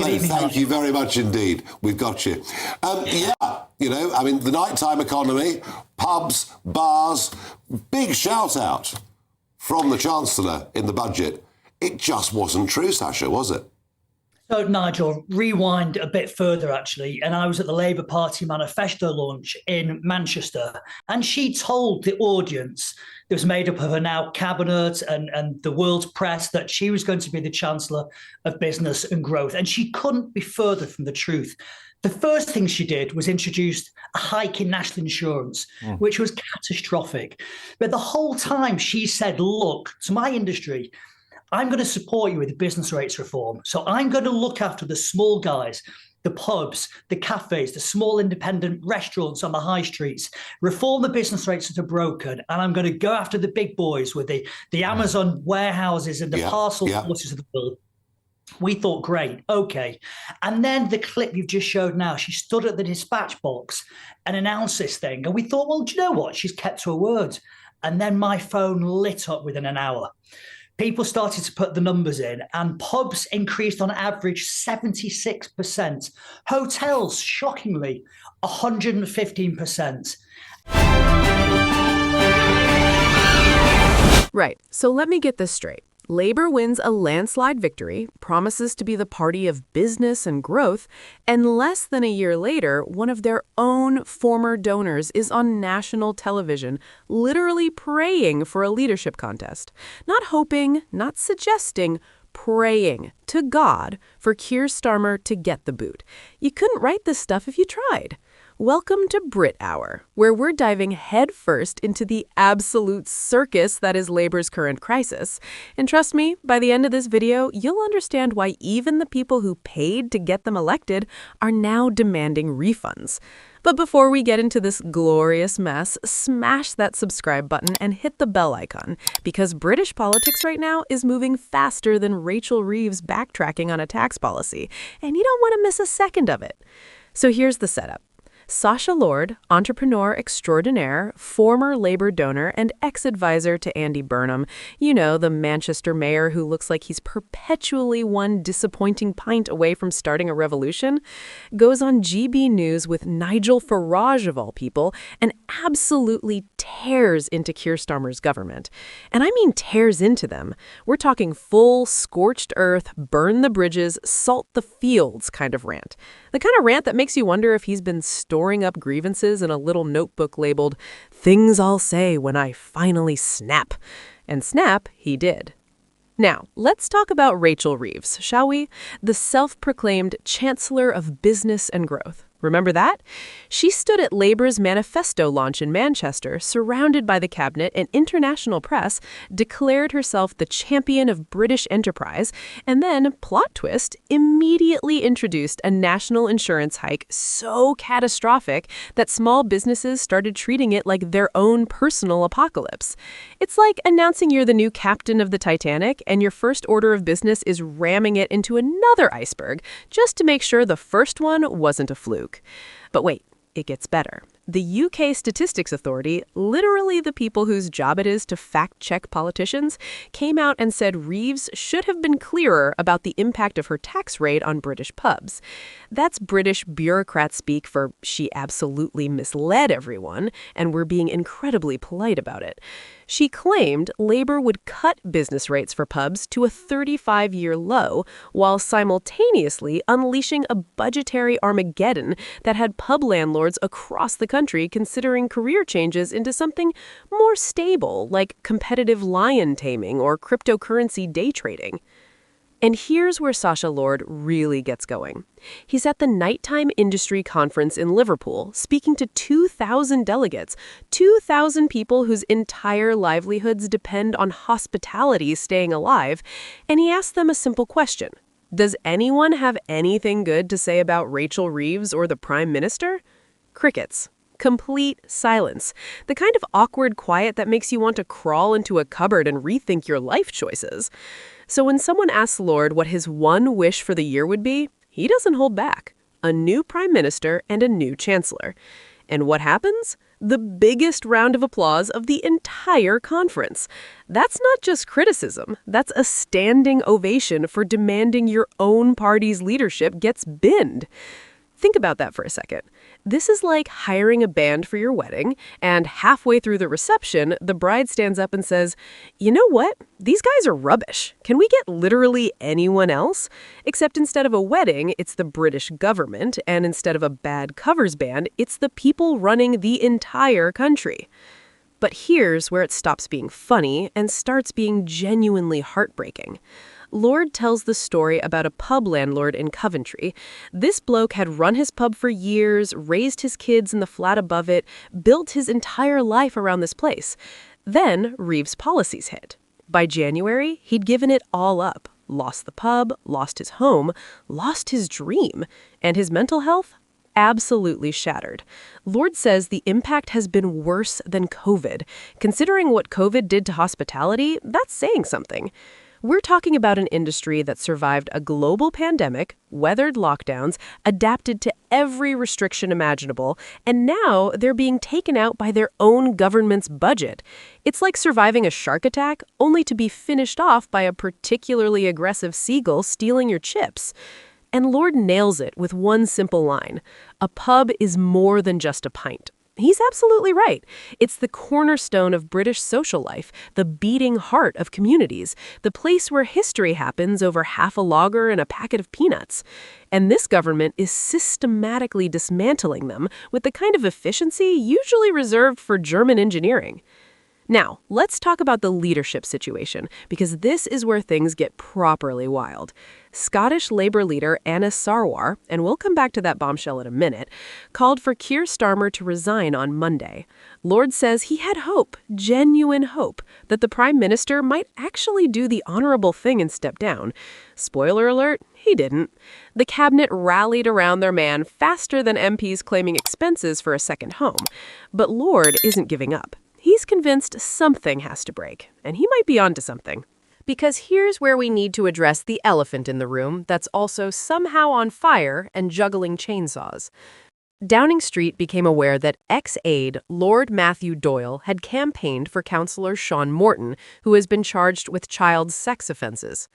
Hello, thank you very much indeed. We've got you. The nighttime economy, pubs, bars, big shout out from the Chancellor in the budget. It just wasn't true, Sasha, was it? So, Nigel, rewind a bit further, actually, and I was at the Labour Party manifesto launch in Manchester, and she told the audience that was made up of her now cabinet and the world's press that she was going to be the Chancellor of Business and Growth, and she couldn't be further from the truth. The first thing she did was introduce a hike in national insurance, which was catastrophic. But the whole time she said, look, to my industry, I'm going to support you with the business rates reform. So I'm going to look after the small guys, the pubs, the cafes, the small independent restaurants on the high streets, reform the business rates that are broken. And I'm going to go after the big boys with the Amazon warehouses and the parcel forces of the world. We thought, great, okay. And then the clip you've just showed now, she stood at the dispatch box and announced this thing. And we thought, well, do you know what? She's kept to her word. And then my phone lit up within an hour. People started to put the numbers in, and pubs increased on average 76%. Hotels, shockingly, 115%. Right. So let me get this straight. Labour wins a landslide victory, promises to be the party of business and growth, and less than a year later, one of their own former donors is on national television, literally praying for a leadership contest. Not hoping, not suggesting, praying to God for Keir Starmer to get the boot. You couldn't write this stuff if you tried. Welcome to Brit Hour, where we're diving headfirst into the absolute circus that is Labour's current crisis. And trust me, by the end of this video, you'll understand why even the people who paid to get them elected are now demanding refunds. But before we get into this glorious mess, smash that subscribe button and hit the bell icon, because British politics right now is moving faster than Rachel Reeves backtracking on a tax policy, and you don't want to miss a second of it. So here's the setup. Sacha Lord, entrepreneur extraordinaire, former Labour donor, and ex-advisor to Andy Burnham, you know, the Manchester mayor who looks like he's perpetually one disappointing pint away from starting a revolution, goes on GB News with Nigel Farage, of all people, and absolutely tears into Keir Starmer's government. And I mean tears into them. We're talking full, scorched earth, burn the bridges, salt the fields kind of rant. The kind of rant that makes you wonder if he's been storing up grievances in a little notebook labeled, "Things I'll say when I finally snap." And snap, he did. Now, let's talk about Rachel Reeves, shall we? The self-proclaimed Chancellor of Business and Growth. Remember that? She stood at Labour's manifesto launch in Manchester, surrounded by the cabinet and international press, declared herself the champion of British enterprise, and then, plot twist, immediately introduced a national insurance hike so catastrophic that small businesses started treating it like their own personal apocalypse. It's like announcing you're the new captain of the Titanic and your first order of business is ramming it into another iceberg just to make sure the first one wasn't a fluke. But wait, it gets better. The UK Statistics Authority, literally the people whose job it is to fact-check politicians, came out and said Reeves should have been clearer about the impact of her tax rate on British pubs. That's British bureaucrat speak for she absolutely misled everyone, and we're being incredibly polite about it. She claimed Labour would cut business rates for pubs to a 35-year low, while simultaneously unleashing a budgetary Armageddon that had pub landlords across the country considering career changes into something more stable, like competitive lion taming or cryptocurrency day trading. And here's where Sacha Lord really gets going. He's at the Nighttime Industry Conference in Liverpool, speaking to 2,000 delegates, 2,000 people whose entire livelihoods depend on hospitality staying alive, and he asks them a simple question. Does anyone have anything good to say about Rachel Reeves or the Prime Minister? Crickets. Complete silence. The kind of awkward quiet that makes you want to crawl into a cupboard and rethink your life choices. So when someone asks Lord what his one wish for the year would be, he doesn't hold back. A new prime minister and a new chancellor. And what happens? the biggest round of applause of the entire conference. That's not just criticism. That's a standing ovation for demanding your own party's leadership gets binned. Think about that for a second. This is like hiring a band for your wedding, and halfway through the reception, the bride stands up and says, "You know what? These guys are rubbish. Can we get literally anyone else?" Except instead of a wedding, it's the British government, and instead of a bad covers band, it's the people running the entire country. But here's where it stops being funny and starts being genuinely heartbreaking. Lord tells the story about a pub landlord in Coventry. This bloke had run his pub for years, raised his kids in the flat above it, built his entire life around this place. Then Reeves' policies hit. By January, he'd given it all up. Lost the pub, lost his home, lost his dream. And his mental health? Absolutely shattered. Lord says the impact has been worse than COVID. Considering what COVID did to hospitality, that's saying something. We're talking about an industry that survived a global pandemic, weathered lockdowns, adapted to every restriction imaginable, and now they're being taken out by their own government's budget. It's like surviving a shark attack, only to be finished off by a particularly aggressive seagull stealing your chips. And Lord nails it with one simple line: a pub is more than just a pint. He's absolutely right. It's the cornerstone of British social life, the beating heart of communities, the place where history happens over half a lager and a packet of peanuts. And this government is systematically dismantling them with the kind of efficiency usually reserved for German engineering. Now, let's talk about the leadership situation, because this is where things get properly wild. Scottish Labour leader Anna Sarwar, and we'll come back to that bombshell in a minute, called for Keir Starmer to resign on Monday. Lord says he had hope, genuine hope, that the Prime Minister might actually do the honourable thing and step down. Spoiler alert, he didn't. The cabinet rallied around their man faster than MPs claiming expenses for a second home. But Lord isn't giving up. He's convinced something has to break, and he might be onto something. Because here's where we need to address the elephant in the room that's also somehow on fire and juggling chainsaws. Downing Street became aware that ex-aide Lord Matthew Doyle had campaigned for Councillor Sean Morton, who has been charged with child sex offences.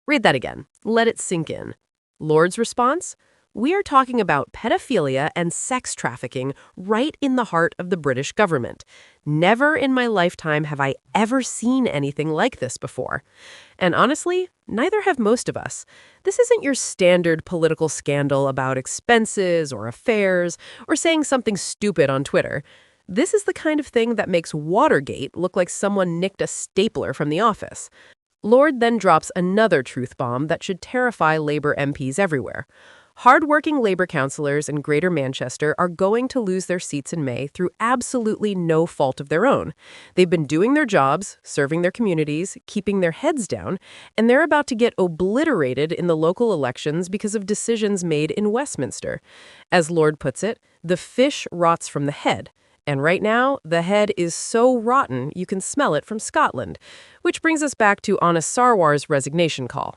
Read that again. Let it sink in. Lord's response? We are talking about pedophilia and sex trafficking right in the heart of the British government. Never in my lifetime have I ever seen anything like this before. And honestly, neither have most of us. This isn't your standard political scandal about expenses or affairs or saying something stupid on Twitter. This is the kind of thing that makes Watergate look like someone nicked a stapler from the office. Lord then drops another truth bomb that should terrify Labour MPs everywhere. Hard-working Labour councillors in Greater Manchester are going to lose their seats in May through absolutely no fault of their own. They've been doing their jobs, serving their communities, keeping their heads down, and they're about to get obliterated in the local elections because of decisions made in Westminster. As Lord puts it, the fish rots from the head. And right now, the head is so rotten you can smell it from Scotland. Which brings us back to Anna Sarwar's resignation call.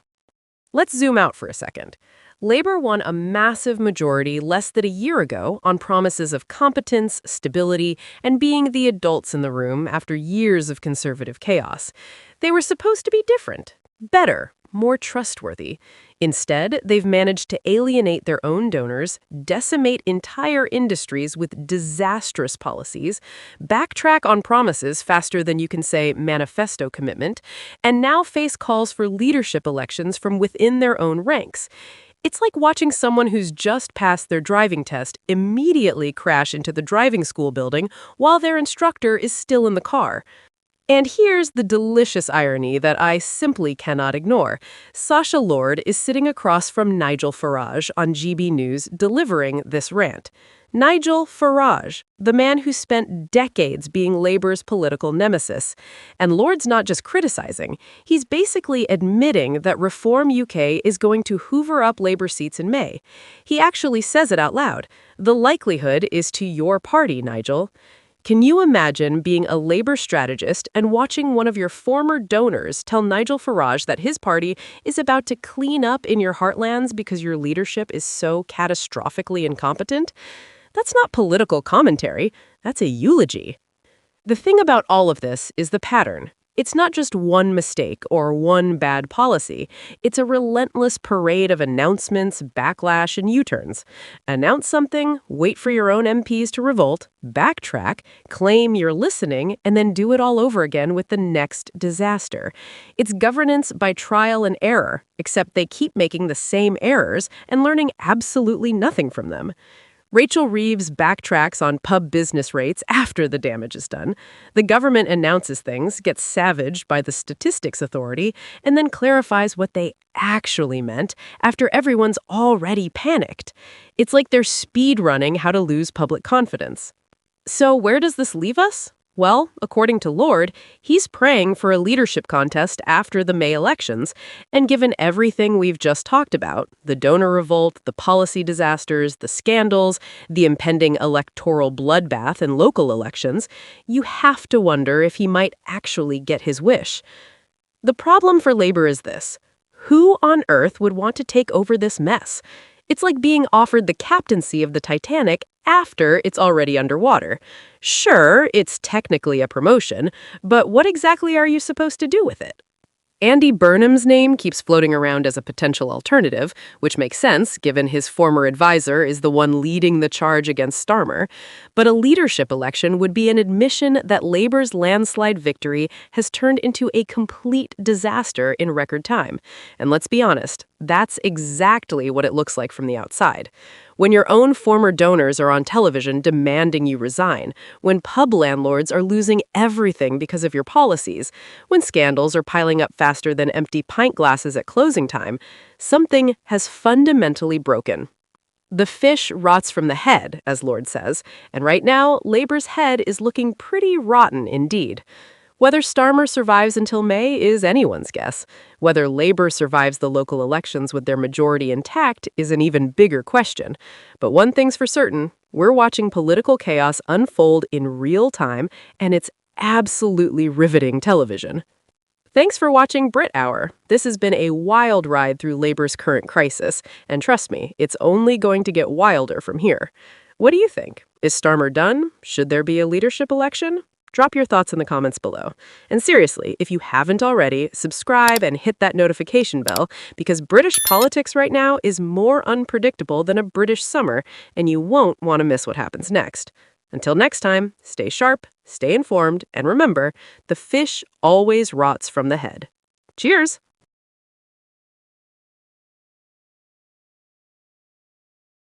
Let's zoom out for a second. Labour won a massive majority less than a year ago on promises of competence, stability, and being the adults in the room after years of conservative chaos. They were supposed to be different, better, more trustworthy. Instead, they've managed to alienate their own donors, decimate entire industries with disastrous policies, backtrack on promises faster than you can say manifesto commitment, and now face calls for leadership elections from within their own ranks. It's like watching someone who's just passed their driving test immediately crash into the driving school building while their instructor is still in the car. And here's the delicious irony that I simply cannot ignore. Sacha Lord is sitting across from Nigel Farage on GB News delivering this rant. Nigel Farage, the man who spent decades being Labour's political nemesis. And Lord's not just criticizing, he's basically admitting that Reform UK is going to hoover up Labour seats in May. He actually says it out loud. The likelihood is to your party, Nigel. Can you imagine being a Labour strategist and watching one of your former donors tell Nigel Farage that his party is about to clean up in your heartlands because your leadership is so catastrophically incompetent? That's not political commentary. That's a eulogy. The thing about all of this is the pattern. It's not just one mistake or one bad policy. It's a relentless parade of announcements, backlash, and U-turns. Announce something, wait for your own MPs to revolt, backtrack, claim you're listening, and then do it all over again with the next disaster. It's governance by trial and error, except they keep making the same errors and learning absolutely nothing from them. Rachel Reeves backtracks on pub business rates after the damage is done. The government announces things, gets savaged by the Statistics Authority, and then clarifies what they actually meant after everyone's already panicked. It's like they're speed running how to lose public confidence. So where does this leave us? Well, according to Lord, he's praying for a leadership contest after the May elections, and given everything we've just talked about, the donor revolt, the policy disasters, the scandals, the impending electoral bloodbath in local elections, you have to wonder if he might actually get his wish. The problem for Labour is this. Who on earth would want to take over this mess? It's like being offered the captaincy of the Titanic after it's already underwater. Sure, it's technically a promotion, but what exactly are you supposed to do with it? Andy Burnham's name keeps floating around as a potential alternative, which makes sense given his former advisor is the one leading the charge against Starmer. But a leadership election would be an admission that Labour's landslide victory has turned into a complete disaster in record time. And let's be honest, that's exactly what it looks like from the outside. When your own former donors are on television demanding you resign, when pub landlords are losing everything because of your policies, when scandals are piling up faster than empty pint glasses at closing time, something has fundamentally broken. The fish rots from the head, as Lord says, and right now, Labour's head is looking pretty rotten indeed. Whether Starmer survives until May is anyone's guess. Whether Labour survives the local elections with their majority intact is an even bigger question. But one thing's for certain, we're watching political chaos unfold in real time, and it's absolutely riveting television. Thanks for watching Brit Hour. This has been a wild ride through Labour's current crisis, and trust me, it's only going to get wilder from here. What do you think? Is Starmer done? Should there be a leadership election? Drop your thoughts in the comments below. And seriously, if you haven't already, subscribe and hit that notification bell because British politics right now is more unpredictable than a British summer, and you won't want to miss what happens next. Until next time, stay sharp, stay informed, and remember, the fish always rots from the head. Cheers!